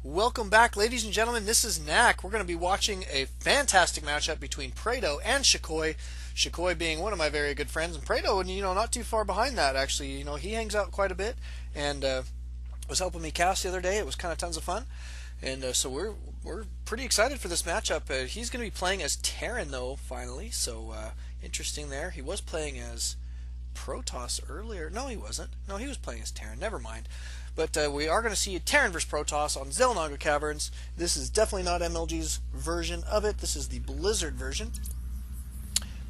Welcome back, ladies and gentlemen. This is Knack. We're going to be watching a fantastic matchup between Preado and Shukoii. Shukoii being one of my very good friends, and Preado, not too far behind that, actually. He hangs out quite a bit, and was helping me cast the other day. It was kind of tons of fun, and so we're pretty excited for this matchup. He's going to be playing as Terran, though, finally. So interesting there. He was playing as Protoss earlier. No, he wasn't. No, he was playing as Terran. Never mind. But we are going to see Terran vs Protoss on Xel'Naga Caverns. This is definitely not MLG's version of it. This is the Blizzard version.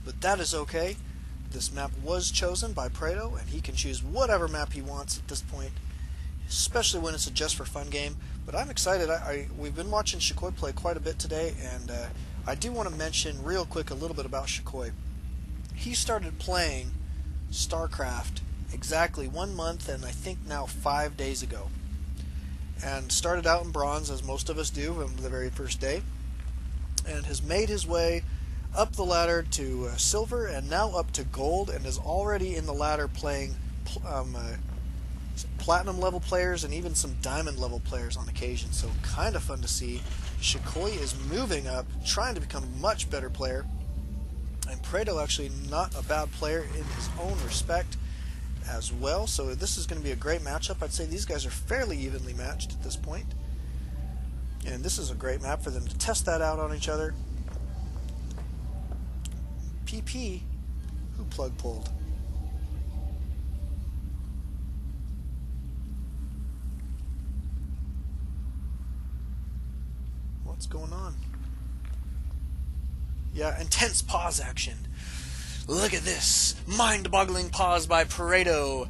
But that is okay. This map was chosen by Preado, and he can choose whatever map he wants at this point, especially when it's a just for fun game. But I'm excited. We've been watching Shukoii play quite a bit today, and I do want to mention real quick a little bit about Shukoii. He started playing StarCraft exactly 1 month and I think now 5 days ago, and started out in bronze, as most of us do on the very first day, and has made his way up the ladder to silver and now up to gold, and is already in the ladder playing platinum level players and even some diamond level players on occasion. So kind of fun to see. Shukoii is moving up, trying to become a much better player, and Preado actually not a bad player in his own respect as well. So this is going to be a great matchup. I'd say these guys are fairly evenly matched at this point, and this is a great map for them to test that out on each other. PP, who plug pulled? What's going on? Yeah, intense pause action. Look at this mind-boggling pause by Preado.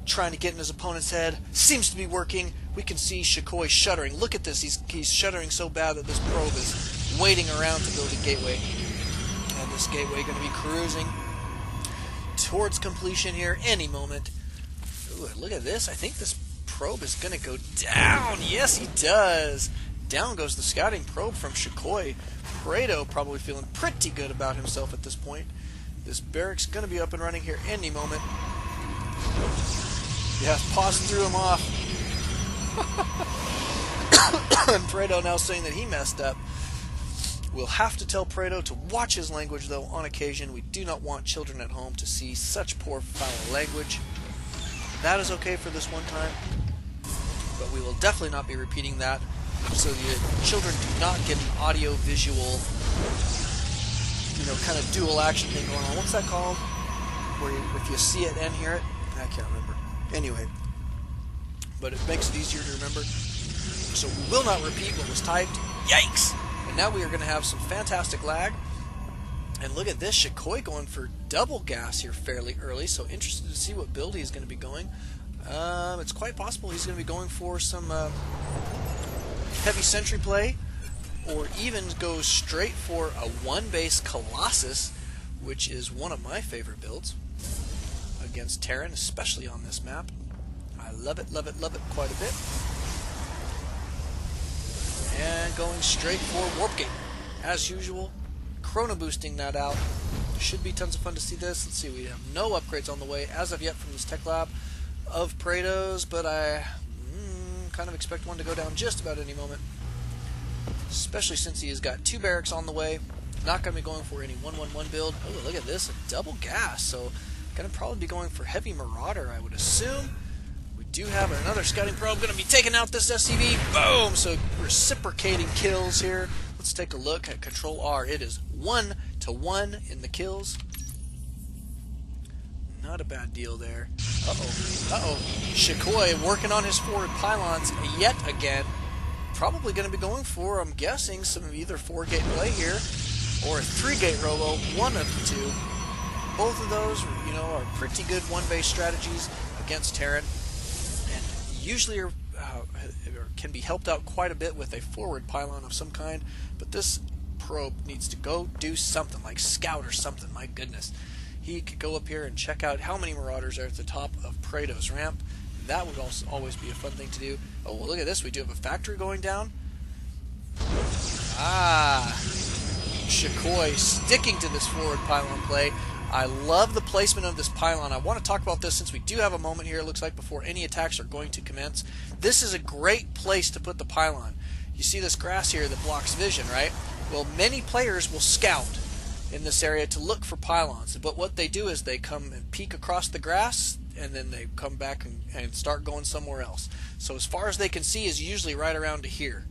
Trying to get in his opponent's head. Seems to be working. We can see Shukoii shuddering. Look at this. He's shuddering so bad that this probe is waiting around to build a gateway. And this gateway going to be cruising towards completion here any moment. Ooh, look at this. I think this probe is going to go down. Yes, he does. Down goes the scouting probe from Shukoii. Preado probably feeling pretty good about himself at this point. This barracks going to be up and running here any moment. Yeah, pause threw him off. And Preado now saying that he messed up. We'll have to tell Preado to watch his language, though, on occasion. We do not want children at home to see such poor, foul language. That is okay for this one time, but we will definitely not be repeating that, so the children do not get an audio-visual, kind of dual action thing going on. What's that called? Where if you see it and hear it? I can't remember. Anyway, but it makes it easier to remember. So we will not repeat what was typed. Yikes! And now we are going to have some fantastic lag. And look at this, Shukoii going for double gas here fairly early, so interested to see what build he's going to be going. It's quite possible he's going to be going for some heavy sentry play, or even go straight for a one-base Colossus, which is one of my favorite builds against Terran, especially on this map. I love it quite a bit. And going straight for Warp Gate, as usual. Chrono boosting that out. Should be tons of fun to see this. Let's see, we have no upgrades on the way as of yet from this tech lab of Preado's, but I kind of expect one to go down just about any moment, especially since he has got 2 barracks on the way. Not going to be going for any 1-1-1 build. Oh, look at this, a double gas, so going to probably be going for heavy Marauder, I would assume. We do have another scouting probe going to be taking out this SCV. Boom! So reciprocating kills here. Let's take a look at Control R. It is 1-to-1 in the kills. Not a bad deal there. Uh-oh. Shukoii working on his forward pylons yet again. Probably going to be going for, I'm guessing, some either 4-gate play here or a 3-gate robo, one of the two. Both of those, are pretty good one-base strategies against Terran, and usually can be helped out quite a bit with a forward pylon of some kind, but this probe needs to go do something, like scout or something. My goodness. He could go up here and check out how many Marauders are at the top of Preado's ramp. That would also always be a fun thing to do. Oh, well, look at this. We do have a factory going down. Shukoii sticking to this forward pylon play. I love the placement of this pylon. I want to talk about this since we do have a moment here, it looks like, before any attacks are going to commence. This is a great place to put the pylon. You see this grass here that blocks vision, right? Well, many players will scout in this area to look for pylons, but what they do is they come and peek across the grass, and then they come back and start going somewhere else. So as far as they can see is usually right around to here.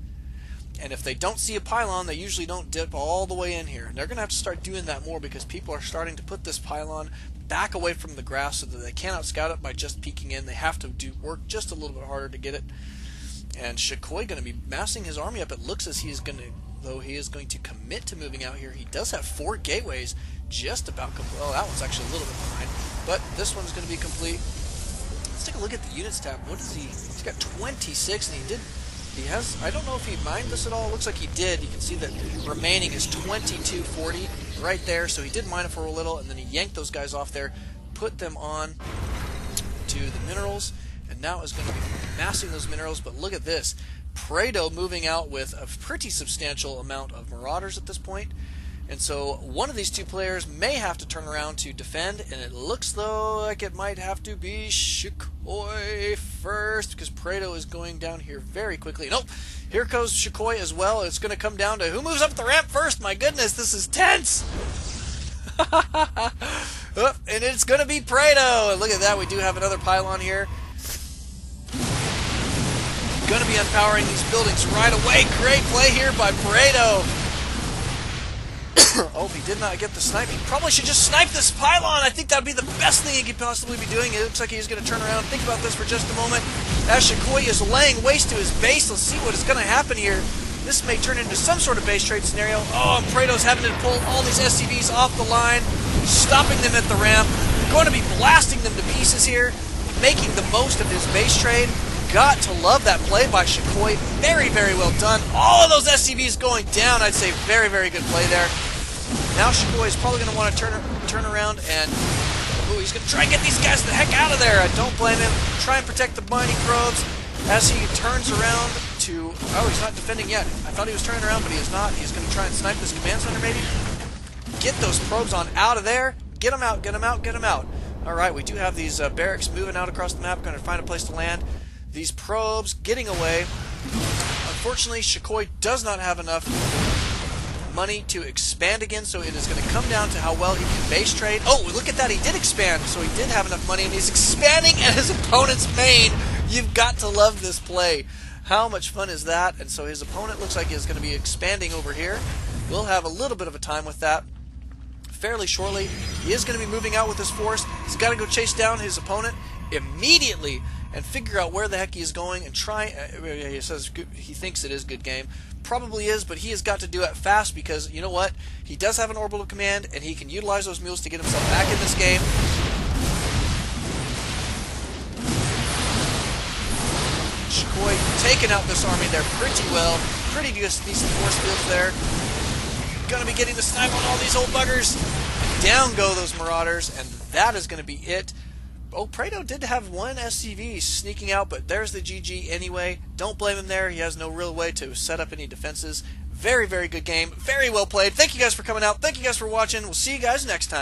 And if they don't see a pylon, they usually don't dip all the way in here. And they're going to have to start doing that more because people are starting to put this pylon back away from the grass so that they cannot scout it by just peeking in. They have to work just a little bit harder to get it. And Shukoii going to be massing his army up. It looks as he is going to commit to moving out here. He does have 4 gateways just about complete. Oh, that one's actually a little bit behind. But this one's going to be complete. Let's take a look at the units tab. What is he? He's got 26, and he has, I don't know if he mined this at all. It looks like he did. You can see that remaining is 2240 right there. So he did mine it for a little, and then he yanked those guys off there, put them on to the minerals, and now is going to be massing those minerals. But look at this. Preado moving out with a pretty substantial amount of marauders at this point. And so one of these two players may have to turn around to defend, and it looks though like it might have to be Shukoii first, because Preado is going down here very quickly. Nope, here goes Shukoii as well. It's going to come down to who moves up the ramp first. My goodness, this is tense. Oh, and it's going to be Preado. And look at that, we do have another pylon here. Going to be unpowering these buildings right away. Great play here by Preado. Oh, he did not get the snipe. He probably should just snipe this pylon. I think that would be the best thing he could possibly be doing. It looks like he's going to turn around. Think about this for just a moment. As Shukoii is laying waste to his base, let's see what is going to happen here. This may turn into some sort of base trade scenario. Oh, and Preado's having to pull all these SCVs off the line, stopping them at the ramp. Going to be blasting them to pieces here, making the most of his base trade. Got to love that play by Shukoii. Very, very well done. All of those SCVs going down. I'd say very, very good play there. Now Shukoii is probably going to want to turn around and he's going to try and get these guys the heck out of there. I don't blame him. Try and protect the mining probes as he turns around to... Oh, he's not defending yet. I thought he was turning around, but he is not. He's going to try and snipe this command center maybe. Get those probes on out of there. Get them out, get them out, get them out. Alright, we do have these barracks moving out across the map. Going to find a place to land. These probes getting away. Unfortunately, Shukoii does not have enough money to expand again, so it is going to come down to how well he can base trade. Oh, look at that, he did expand, so he did have enough money, and he's expanding at his opponent's main. You've got to love this play. How much fun is that? And so his opponent looks like he's going to be expanding over here. We'll have a little bit of a time with that fairly shortly. He is going to be moving out with his force. He's got to go chase down his opponent immediately and figure out where the heck he is going and try. He says he thinks it is good game. Probably is, but he has got to do it fast because, you know what? He does have an orbital command, and he can utilize those mules to get himself back in this game. Shukoii taking out this army there pretty well. Pretty decent force fields there. Gonna be getting the snipe on all these old buggers. Down go those marauders, and that is gonna be it. Oh, Preado did have one SCV sneaking out, but there's the GG anyway. Don't blame him there. He has no real way to set up any defenses. Very, very good game. Very well played. Thank you guys for coming out. Thank you guys for watching. We'll see you guys next time.